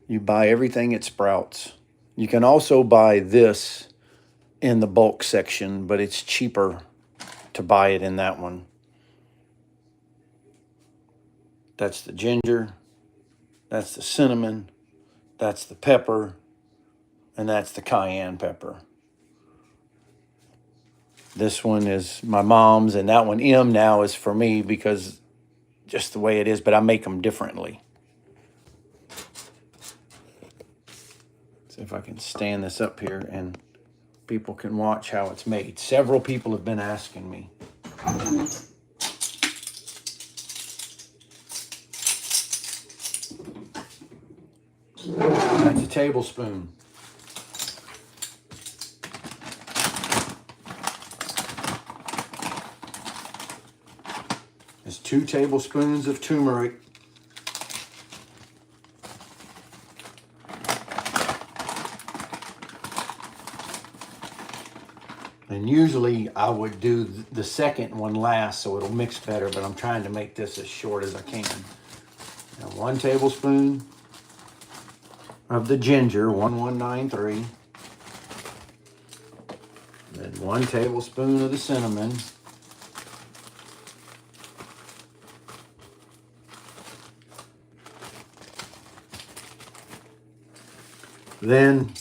You buy everything at Sprouts. You can also buy this in the bulk section, but it's cheaper to buy it in that one. That's the ginger, that's the cinnamon, that's the pepper, and that's the cayenne pepper. This one is my mom's, and that one M now is for me because just the way it is, but I make them differently. See if I can stand this up here and people can watch how it's made. Several people have been asking me. That's a tablespoon. There's 2 tablespoons of turmeric. And usually I would do the second one last so it'll mix better, but I'm trying to make this as short as I can. Now 1 tablespoon of the ginger, 1193. Then 1 tablespoon of the cinnamon. Then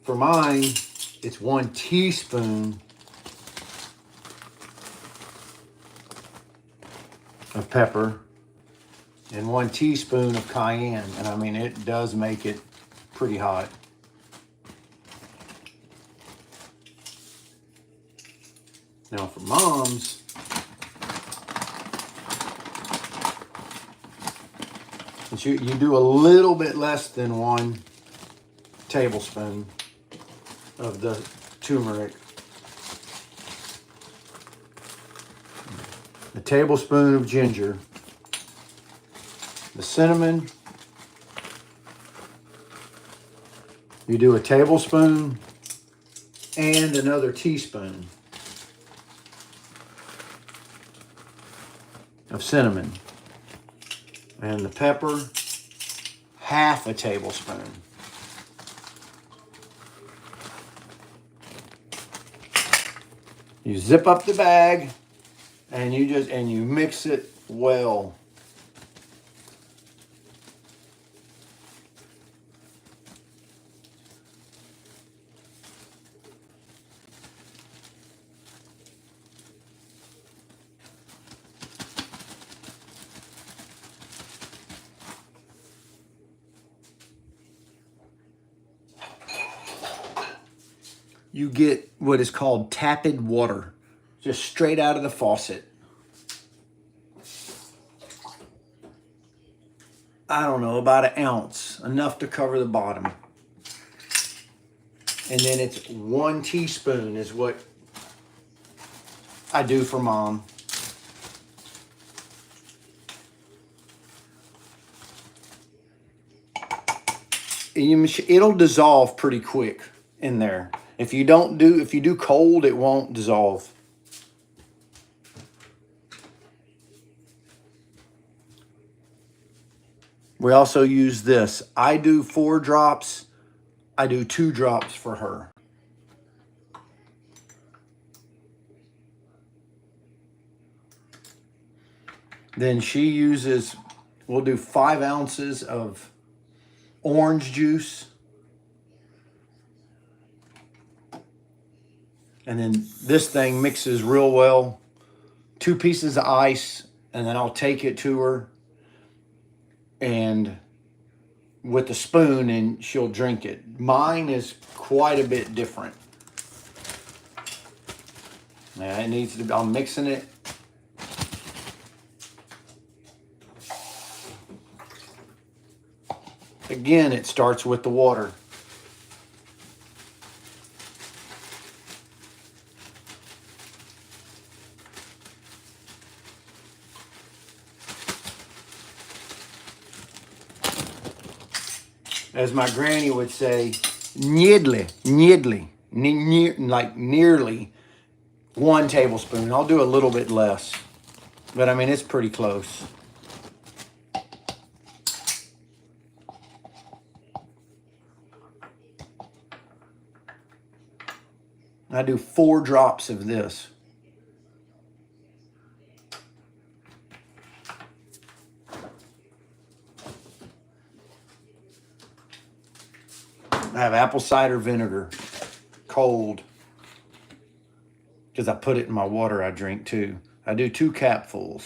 for mine, it's 1 teaspoon of pepper and 1 teaspoon of cayenne. And I mean, it does make it pretty hot. Now for mom's, you do a little bit less than 1 tablespoon of the turmeric. A tablespoon of ginger. The cinnamon, you do a tablespoon and another teaspoon of cinnamon. And the pepper, half a tablespoon. You zip up the bag and you mix it well. You get what is called tapped water, just straight out of the faucet. I don't know, about 1 ounce, enough to cover the bottom. And then it's 1 teaspoon is what I do for mom. It'll dissolve pretty quick in there. If you do cold, it won't dissolve. We also use this. I do 4 drops. I do 2 drops for her. Then she uses, we'll do 5 ounces of orange juice. And then this thing mixes real well. 2 pieces of ice, and then I'll take it to her and with a spoon and she'll drink it. Mine is quite a bit different. Now it needs to be, I'm mixing it. Again, it starts with the water. As my granny would say, nearly, like nearly 1 tablespoon. I'll do a little bit less, but I mean, it's pretty close. I do 4 drops of this. I have apple cider vinegar, cold, because I put it in my water I drink too. I do 2 capfuls.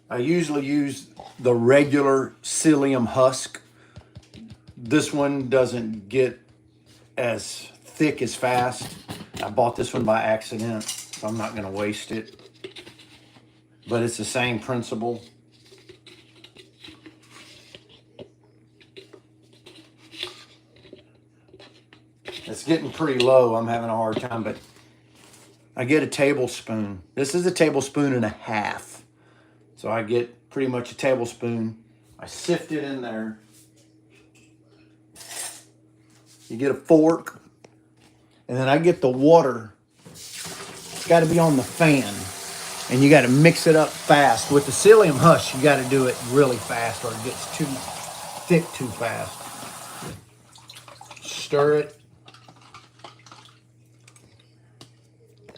I usually use the regular psyllium husk. This one doesn't get as thick as fast. I bought this one by accident, so I'm not going to waste it. But it's the same principle. It's getting pretty low. I'm having a hard time, but I get a tablespoon. This is a tablespoon and a half. So I get pretty much a tablespoon. I sift it in there. You get a fork. And then I get the water. It's got to be on the fan. And you got to mix it up fast. With the psyllium husk, you got to do it really fast or it gets too thick too fast. Stir it.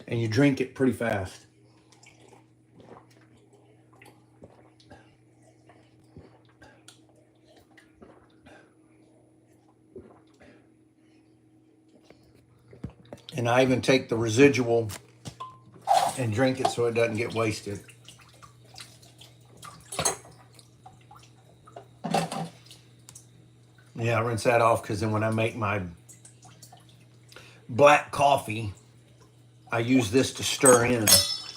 And you drink it pretty fast. And I even take the residual and drink it so it doesn't get wasted. Yeah, I rinse that off because then when I make my black coffee, I use this to stir in.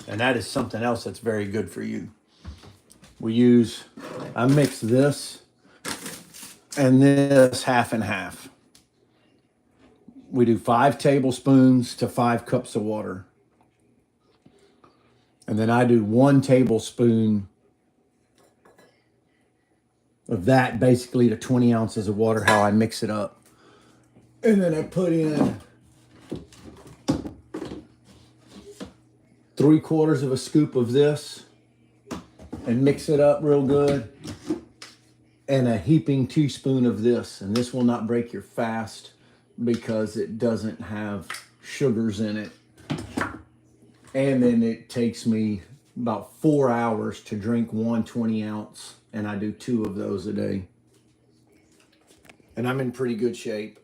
And that is something else that's very good for you. I mix this and this half and half. We do 5 tablespoons to 5 cups of water. And then I do 1 tablespoon of that basically to 20 ounces of water, how I mix it up. And then I put in 3/4 of a scoop of this and mix it up real good. And a heaping teaspoon of this. And this will not break your fast because it doesn't have sugars in it. And then it takes me about 4 hours to drink 1 20-ounce, and I do 2 of those a day. And I'm in pretty good shape.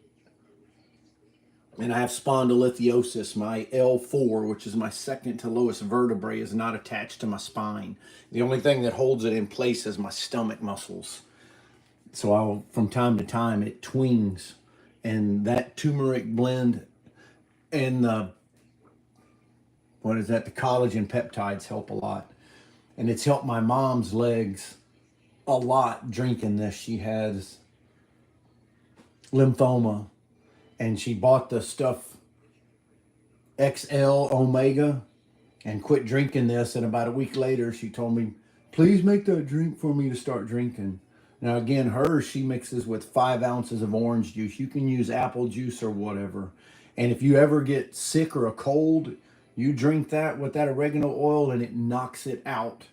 And I have spondylolisthesis. My L4, which is my second to lowest vertebrae, is not attached to my spine. The only thing that holds it in place is my stomach muscles. So from time to time, it twings. And that turmeric blend and the collagen peptides help a lot. And it's helped my mom's legs a lot drinking this. She has lymphoma and she bought the stuff XL Omega and quit drinking this. And about a week later, she told me, please make that drink for me to start drinking. Now again, she mixes with 5 ounces of orange juice. You can use apple juice or whatever. And if you ever get sick or a cold, you drink that with that oregano oil and it knocks it out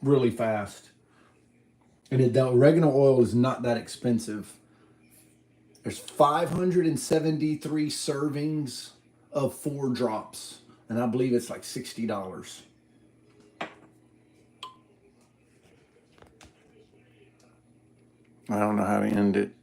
really fast. And the oregano oil is not that expensive. There's 573 servings of 4 drops. And I believe it's like $60. I don't know how to end it.